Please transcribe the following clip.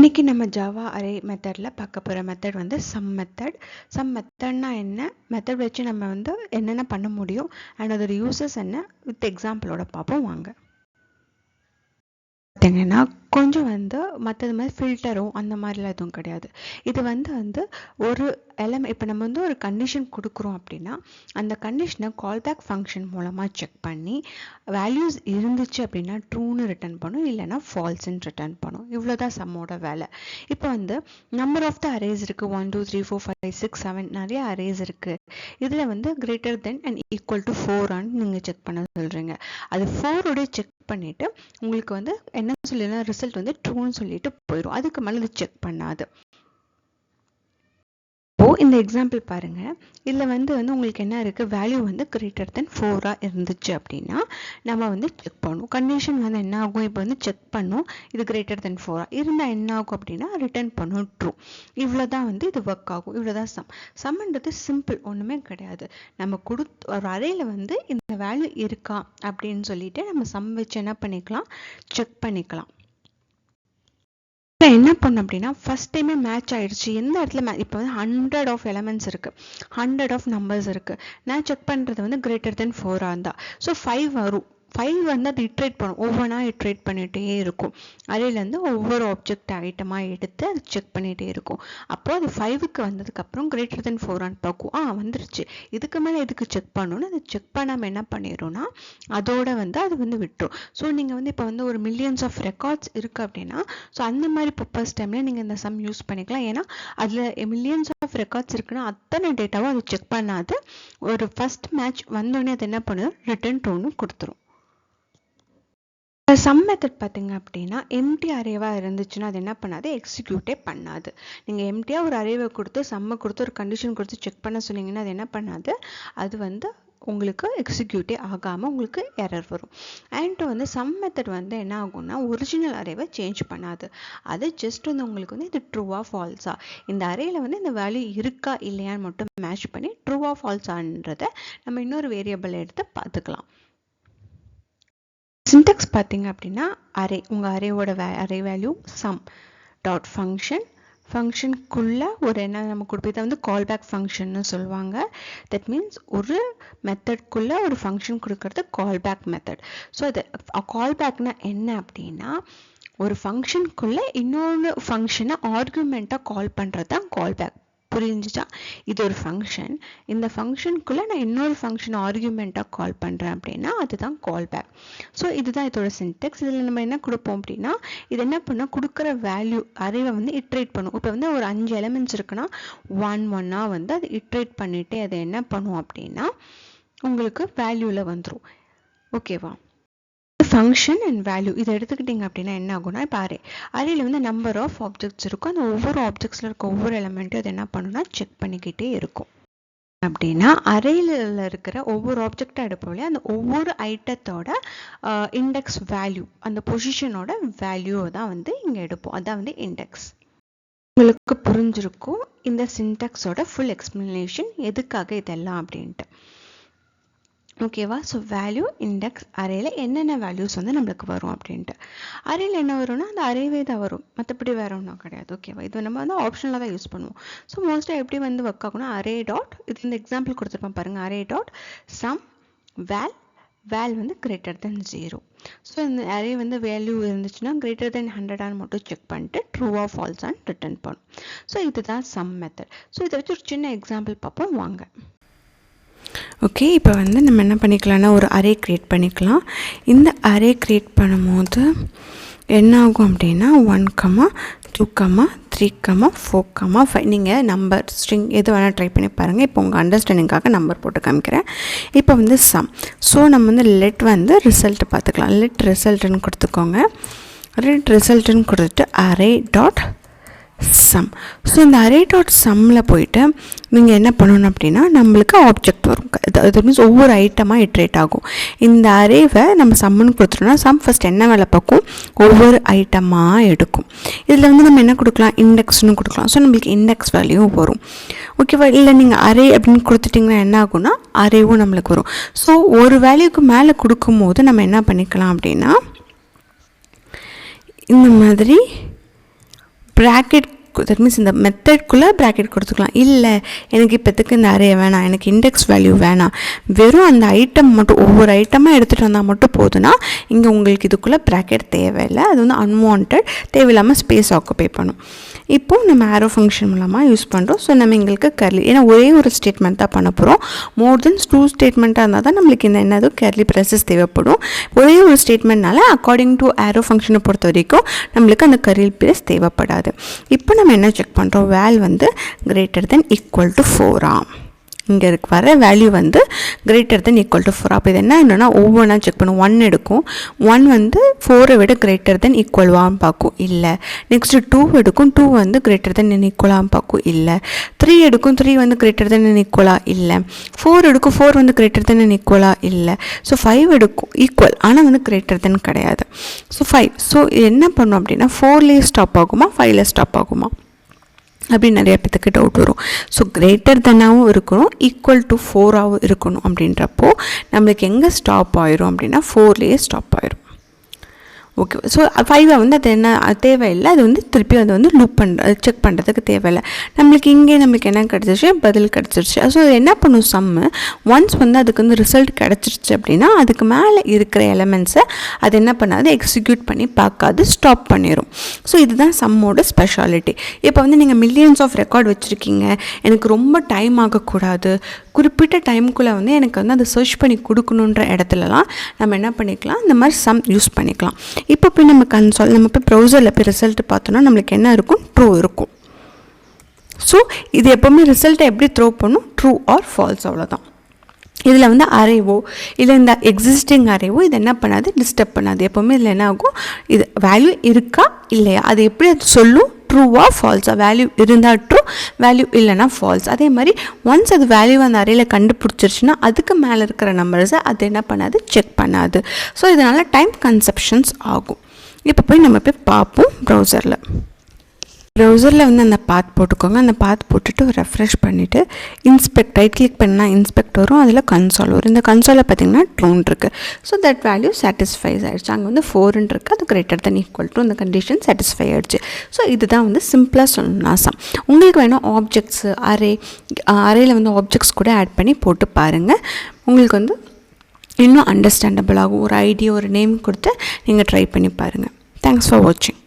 இன்றைக்கி நம்ம Java array மெத்தடில் பார்க்க போகிற மெத்தட் வந்து சம் மெத்தட்னா என்ன, மெத்தட் வச்சு நம்ம வந்து என்னென்ன பண்ண முடியும் அண்ட் அதோட யூசஸ் என்ன வித் எக்ஸாம்பிளோட பார்ப்போம் வாங்க. பார்த்தீங்கன்னா கொஞ்சம் வந்து மற்றது மாதிரி ஃபில்டரும் அந்த மாதிரிலாம் எதுவும் கிடையாது. இது வந்து ஒரு இப்போ நம்ம வந்து ஒரு கண்டிஷன் கொடுக்குறோம் அப்படின்னா அந்த கண்டிஷனை கால்பேக் ஃபங்க்ஷன் மூலமாக செக் பண்ணி வேல்யூஸ் இருந்துச்சு அப்படின்னா ட்ரூன்னு ரிட்டர்ன் பண்ணும், இல்லைனா ஃபால்ஸ்ன்னு ரிட்டர்ன் பண்ணும். இவ்வளோதான் சம்மோட வேலை. இப்போ வந்து நம்பர் ஆஃப் த அரேஸ் இருக்குது, 1 2 3 4 5 6 7 நிறைய அரேஸ் இருக்குது. இதில் வந்து greater then and equal to 4 நீங்கள் செக் பண்ண சொல்கிறீங்க. அது 4 செக் பண்ணிவிட்டு உங்களுக்கு வந்து என்ன சொல்லினா ரிசல்ட் வந்து ட்ரூன்னு சொல்லிட்டு போயிடும். அதுக்கு மேலே இது செக் பண்ணாது. இந்த எக்ஸாம்பிள் பாருங்க, இதில் வந்து உங்களுக்கு என்ன இருக்குது, வேல்யூ வந்து கிரேட்டர் தென் 4 இருந்துச்சு அப்படின்னா நம்ம வந்து செக் பண்ணுவோம். கண்டிஷன் வந்து என்ன ஆகும், இப்போ வந்து செக் பண்ணும் இது கிரேட்டர் தென் 4 இருந்தால் என்ன ஆகும் அப்படின்னா ரிட்டர்ன் பண்ணும் ட்ரூ. இவ்வளோதான் வந்து இது ஒர்க் ஆகும். இவ்வளோதான் சம்ன்றது சிம்பிள், ஒன்றுமே கிடையாது. நம்ம ஒரு அரேயில் வந்து இந்த வேல்யூ இருக்கா அப்படின்னு சொல்லிட்டு நம்ம சம் வச்சு என்ன பண்ணிக்கலாம், செக் பண்ணிக்கலாம். என்ன பண்ணோம் அப்படின்னா ஃபர்ஸ்ட் டைமே மேட்ச் ஆயிடுச்சு. எந்த இடத்துல இப்போ வந்து 100 ஆஃப் எலமெண்ட்ஸ் இருக்குது, 100 ஆஃப் நம்பர்ஸ் இருக்குது. நான் செக் பண்ணுறது வந்து கிரேட்டர் தென் 4 இருந்தால் ஸோ 5 வரும். 5 வந்து அது இட்ரேட் பண்ணும், ஒவ்வொன்றா இட்ரேட் பண்ணிகிட்டே இருக்கும். அதிலேருந்து ஒவ்வொரு ஆப்ஜெக்ட் ஐட்டமாக எடுத்து அது செக் பண்ணிகிட்டே இருக்கும். அப்போ அது 5க்கு வந்ததுக்கப்புறம் கிரேட்டர் தென் 4 பார்க்கும், வந்துருச்சு, இதுக்கு மேலே எதுக்கு செக் பண்ணணும்னு அது செக் பண்ணாமல் என்ன பண்ணிடும்னா அதோட வந்து அது வந்து விட்டுரும். ஸோ நீங்கள் வந்து இப்போ வந்து ஒரு மில்லியன்ஸ் ஆஃப் ரெக்கார்ட்ஸ் இருக்குது அப்படின்னா ஸோ அந்த மாதிரி பர்பஸ் டைமில் நீங்கள் இந்த சம் யூஸ் பண்ணிக்கலாம். ஏன்னா அதில் மில்லியன்ஸ் ஆஃப் ரெக்கார்ட்ஸ் இருக்குன்னா அத்தனை டேட்டாவும் அது செக் பண்ணாது. ஒரு ஃபர்ஸ்ட் மேட்ச் வந்தோடனே அது என்ன பண்ணுது, ரிட்டர்ன் ட்ரூன்னு கொடுத்துரும். சம் மெத்தட் பார்த்தீங்க அப்படின்னா எம்டி அரேவாக இருந்துச்சுன்னா அது என்ன பண்ணாது, எக்ஸிக்யூட்டே பண்ணாது. நீங்கள் எம்டியாக ஒரு அரேவை கொடுத்து சம்மை கொடுத்து ஒரு கண்டிஷன் கொடுத்து செக் பண்ண சொன்னீங்கன்னா அது என்ன பண்ணாது, அது வந்து உங்களுக்கு எக்ஸிக்யூட்டே ஆகாமல் உங்களுக்கு எரர் வரும். அண்ட் வந்து சம் மெத்தட் வந்து என்ன ஆகும்னா ஒரிஜினல் அரேவை சேஞ்ச் பண்ணாது. அது ஜஸ்ட் வந்து உங்களுக்கு வந்து இது ட்ரூவா ஃபால்ஸா, இந்த அரேயில் வந்து இந்த வேல்யூ இருக்கா இல்லையான்னு மட்டும் மேட்ச் பண்ணி ட்ரூவா ஃபால்ஸான்றதை நம்ம இன்னொரு வேரியபிள் எடுத்து பார்த்துக்கலாம். சின்டெக்ஸ் பார்த்தீங்க அப்படின்னா அரே, உங்கள் அரேவோட அரே வேல்யூ சம் டாட் ஃபங்க்ஷனுக்குள்ளே ஒரு என்ன நம்ம கொடுப்போம், இதை வந்து கால்பேக் ஃபங்க்ஷன்னு சொல்லுவாங்க. தட் மீன்ஸ் ஒரு மெத்தட்குள்ளே ஒரு ஃபங்க்ஷன் கொடுக்கறது கால்பேக் மெத்தட். ஸோ அது கால்பேக்னா என்ன அப்படின்னா ஒரு ஃபங்க்ஷனுக்குள்ளே இன்னொன்று ஃபங்க்ஷனை ஆர்குமெண்ட்டாக கால் பண்ணுறது தான் கால்பேக். புரிஞ்சுச்சா? இது ஒரு ஃபங்க்ஷன், இந்த ஃபங்க்ஷனுக்குள்ளே நான் இன்னொரு ஃபங்க்ஷன் ஆர்குமெண்ட்டாக கால் பண்ணுறேன் அப்படின்னா அதுதான் கால்பேக். ஸோ இதுதான் இதோட சின்டெக்ஸ். இதில் நம்ம என்ன கொடுப்போம் அப்படின்னா இது என்ன பண்ணால் கொடுக்குற வேல்யூ அரேவை வந்து இட்ரேட் பண்ணும். இப்போ வந்து ஒரு 5 எலிமெண்ட்ஸ் இருக்குன்னா 1 1 வந்து அது இட்ரேட் பண்ணிவிட்டு அதை என்ன பண்ணும் அப்படின்னா உங்களுக்கு வேல்யூவில் வந்துடும். ஓகேவா? ஃபங்க்ஷன் அண்ட் வேல்யூ இதை எடுத்துக்கிட்டிங்க அப்படின்னா என்ன ஆகும்னா இப்போ அரேயில் வந்து நம்பர் ஆஃப் ஆப்ஜெக்ட்ஸ் இருக்கும். அந்த ஒவ்வொரு ஆப்ஜெக்ட்ஸில் இருக்க ஒவ்வொரு எலிமெண்ட்டும் அது என்ன பண்ணுன்னா செக் பண்ணிக்கிட்டே இருக்கும். அப்படின்னா அரேயில் இருக்கிற ஒவ்வொரு ஆப்ஜெக்டாக எடுப்போம் இல்லையா, அந்த ஒவ்வொரு ஐட்டத்தோட இண்டெக்ஸ் வேல்யூ, அந்த பொசிஷனோட வேல்யூ தான் வந்து இங்கே எடுப்போம். அதான் வந்து இண்டெக்ஸ். உங்களுக்கு புரிஞ்சிருக்கும் இந்த சின்டெக்ஸோட ஃபுல் எக்ஸ்பிளனேஷன் எதுக்காக இதெல்லாம் அப்படின்ட்டு. ஓகேவா? ஸோ வேல்யூ இண்டெக்ஸ் அரேயில் என்னென்ன வேல்யூஸ் வந்து நம்மளுக்கு வரும் அப்படின்ட்டு. அரேயில் என்ன வரும்னா அந்த அரேவே தான் வரும், மற்றபடி வேறு ஒன்றும் கிடையாது. ஓகேவா? இது நம்ம வந்து ஆப்ஷனில் தான் யூஸ் பண்ணுவோம். ஸோ மோஸ்ட்டாக எப்படி வந்து ஒர்க் ஆகும்னா அரே டாட், இது இந்த எக்ஸாம்பிள் கொடுத்துருப்போம் பாருங்கள், அரே டாட் சம் வேல் வந்து கிரேட்டர் தென் 0. ஸோ இந்த அரே வந்து வேல்யூ இருந்துச்சுன்னா கிரேட்டர் தென் 100 மட்டும் செக் பண்ணிட்டு ட்ரூவா ஃபால்ஸான்னு ரிட்டர்ன் பண்ணும். ஸோ இதுதான் சம் மெத்தட். ஸோ இதை வச்சு ஒரு சின்ன எக்ஸாம்பிள் பார்ப்போம் வாங்க. ஓகே, இப்போ வந்து நம்ம என்ன பண்ணிக்கலாம்னா ஒரு அரே க்ரியேட் பண்ணிக்கலாம். இந்த அரே க்ரியேட் பண்ணும்போது என்ன ஆகும் அப்படின்னா 1, 2, 3, 4, 5 நீங்கள் நம்பர் ஸ்ட்ரிங் எது வேணால் ட்ரை பண்ணி பாருங்கள். இப்போ உங்கள் அண்டர்ஸ்டாண்டிங்காக நம்பர் போட்டு காமிக்கிறேன். இப்போ வந்து சம், ஸோ நம்ம வந்து லெட் வந்து ரிசல்ட் பார்த்துக்கலாம். லெட் ரிசல்ட்டுன்னு கொடுத்துக்கோங்க. லெட் ரிசல்ட்டுன்னு கொடுத்துட்டு அரே டாட் சம். ஸோ இந்த அரே டாட் சம்மில் போயிட்டு நீங்கள் என்ன பண்ணணும் அப்படின்னா நம்மளுக்கு ஆப்ஜெக்ட் வரும். அது மீன்ஸ் ஒவ்வொரு ஐட்டமாக இட்ரேட் ஆகும். இந்த அரேவை நம்ம சம்முன்னு கொடுத்துட்டோம்னா சம் ஃபஸ்ட் என்ன வேலை பார்க்கும், ஒவ்வொரு ஐட்டமாக எடுக்கும். இதில் வந்து நம்ம என்ன கொடுக்கலாம், இண்டெக்ஸ்னு கொடுக்கலாம். ஸோ நம்மளுக்கு இண்டெக்ஸ் வேல்யூ வரும். ஓகேவா? இல்லை நீங்கள் அரே அப்படின்னு கொடுத்துட்டிங்கன்னா என்ன ஆகும்னா அரேவும் நம்மளுக்கு வரும். ஸோ ஒரு வேல்யூக்கு மேலே கொடுக்கும்போது நம்ம என்ன பண்ணிக்கலாம் அப்படின்னா இந்த மாதிரி ப்ராக்கெட், தட் மீன்ஸ் இந்த மெத்தட்குள்ளே ப்ராக்கெட் கொடுத்துக்கலாம். இல்லை எனக்கு இப்போத்துக்கு இந்த அரே வேணாம், எனக்கு இண்டெக்ஸ் வேல்யூ வேணாம், வெறும் அந்த ஐட்டம் மட்டும் ஒவ்வொரு ஐட்டமாக எடுத்துகிட்டு வந்தால் மட்டும் போதுன்னா இங்கே உங்களுக்கு இதுக்குள்ளே ப்ராக்கெட் தேவையில்லை. அது வந்து அன்வான்ட், தேவையில்லாமல் ஸ்பேஸ் ஆக்குபை பண்ணும். இப்போது நம்ம ஆரோ ஃபங்க்ஷன் மூலமாக யூஸ் பண்ணுறோம். ஸோ நம்ம எங்களுக்கு கர்லி, ஏன்னா ஒரே ஒரு ஸ்டேட்மெண்ட் தான் பண்ண போகிறோம். மோர் தென் 2 ஸ்டேட்மெண்ட்டாக இருந்தால் தான் நம்மளுக்கு இந்த என்னது கர்லி ப்ராசஸ் தேவைப்படும். ஒரே ஒரு ஸ்டேட்மெண்ட்னால அக்கார்டிங் டு ஆரோ ஃபங்க்ஷனை பொறுத்த வரைக்கும் நம்மளுக்கு அந்த கர்லி ப்ரேஸ் தேவைப்படாது. இப்போ நம்ம என்ன செக் பண்ணுறோம், வேல் வந்து கிரேட்டர் தென் ஈக்குவல் டு 4 இங்கே வர வேல்யூ வந்து கிரேட்டர் தென் ஈக்குவல் டு 4. அப்போ இது என்னன்னா ஒவ்வொன்றா செக் பண்ணும். 1 எடுக்கும், 1 வந்து 4 விட கிரேட்டர் தென் ஈக்குவல்வான்னு பார்க்கும், இல்லை. நெக்ஸ்ட்டு 2 எடுக்கும், 2 வந்து கிரேட்டர் தென் ஈக்குவலான்னு பார்க்கும், இல்லை. 3 எடுக்கும், 3 வந்து கிரேட்டர் தென் ஈக்குவலா, இல்லை. 4 எடுக்கும், 4 வந்து கிரேட்டர் தென் ஈக்குவலா, இல்லை. ஸோ 5 எடுக்கும், ஈக்குவல், ஆனால் வந்து கிரேட்டர் தென் கிடையாது. ஸோ 5. ஸோ என்ன பண்ணும் அப்படின்னா 4லேயே ஸ்டாப் ஆகுமா 5ல ஸ்டாப் ஆகுமா அப்படின்னு நிறைய பேத்துக்கு டவுட் வரும். ஸோ கிரேட்டர் தென்னாகவும் இருக்கணும், ஈக்குவல் டு 4ஆகவும் இருக்கணும். அப்படின்றப்போ நம்மளுக்கு எங்கே ஸ்டாப் ஆயிரும் அப்படின்னா 4லேயே ஸ்டாப் ஆயிரும். ஓகே. ஸோ 5 வந்து அது என்ன தேவையில்லை, அது வந்து திருப்பி அதை வந்து லூப் செக் பண்ணுறதுக்கு தேவையில்லை. நம்மளுக்கு இங்கே நம்மளுக்கு என்ன கிடச்சிருச்சு, பதில் கிடச்சிருச்சு. ஸோ என்ன பண்ணும் சம்மு, ஒன்ஸ் வந்து அதுக்கு வந்து ரிசல்ட் கிடச்சிருச்சு அப்படின்னா அதுக்கு மேலே இருக்கிற எலமெண்ட்ஸை அது என்ன பண்ணாது, எக்ஸிக்யூட் பண்ணி பார்க்காது, ஸ்டாப் பண்ணிடும். ஸோ இதுதான் சம்மோட ஸ்பெஷாலிட்டி. இப்போ வந்து நீங்கள் மில்லியன்ஸ் ஆஃப் ரெக்கார்ட் வச்சுருக்கீங்க, எனக்கு ரொம்ப டைம் ஆகக்கூடாது, குறிப்பிட்ட டைமுக்குள்ளே வந்து எனக்கு வந்து அதை சர்ச் பண்ணி கொடுக்கணுன்ற இடத்துலலாம் நம்ம என்ன பண்ணிக்கலாம், இந்த மாதிரி சம் யூஸ் பண்ணிக்கலாம். இப்போ போய் நம்ம கன்சோல், நம்ம போய் ப்ரௌசரில் போய் ரிசல்ட் பார்த்தோன்னா நம்மளுக்கு என்ன இருக்கும், ட்ரூ இருக்கும். ஸோ இது எப்போவுமே ரிசல்ட்டை எப்படி த்ரோ பண்ணும், ட்ரூ ஆர் ஃபால்ஸ், அவ்வளோதான். இதில் வந்து அரேவோ இல்லை இந்த எக்ஸிஸ்டிங் அரேவோ இது என்ன பண்ணாது, டிஸ்டர்ப் பண்ணாது. எப்போவுமே இதில் என்ன ஆகும், இது வேல்யூ இருக்கா இல்லையா அது எப்படி அது சொல்லும், ட்ரூவா ஃபால்ஸா, வேல்யூ இருந்தால் ட்ரூ, வேல்யூ இல்லைனா ஃபால்ஸ். அதே மாதிரி ஒன்ஸ் அது வேல்யூ அந்த அறையில் கண்டுபிடிச்சிருச்சுன்னா அதுக்கு மேலே இருக்கிற நம்பர்ஸை அது என்ன பண்ணாது, செக் பண்ணாது. ஸோ இதனால் டைம் கன்சப்ஷன்ஸ் ஆகும். இப்போ போய் நம்ம போய் பார்ப்போம் ப்ரௌசரில். ப்ரௌசரில் வந்து அந்த பாத் போட்டுக்கோங்க. அந்த பாத் போட்டுட்டு ரெஃப்ரெஷ் பண்ணிவிட்டு இன்ஸ்பெக்ட் ரைட் கிளிக் பண்ணால் இன்ஸ்பெக்ட் வரும், அதில் கன்சோல் வரும். இந்த கன்சோலில் பார்த்திங்கன்னா ட்ரூன் இருக்குது. ஸோ தட் வேல்யூ சாட்டிஸ்ஃபைஸ் ஆகிடுச்சு. அங்கே வந்து 4 இருக்குது, அது கிரேட்டர் தென் ஈக்குவல் டு அந்த கண்டிஷன் சாட்டிஸ்ஃபை ஆகிடுச்சு. ஸோ இதுதான் வந்து சிம்பிளாக சொல்லணும்னா சம். உங்களுக்கு வேணும் ஆப்ஜெக்ட்ஸு அரேயில் வந்து ஆப்ஜெக்ட்ஸ் கூட ஆட் பண்ணி போட்டு பாருங்கள். உங்களுக்கு வந்து இன்னும் அண்டர்ஸ்டாண்டபிள் ஆகும். ஒரு ஐடியா ஒரு நேம் கொடுத்து நீங்கள் ட்ரை பண்ணி பாருங்கள். தேங்க்ஸ் ஃபார் வாட்சிங்.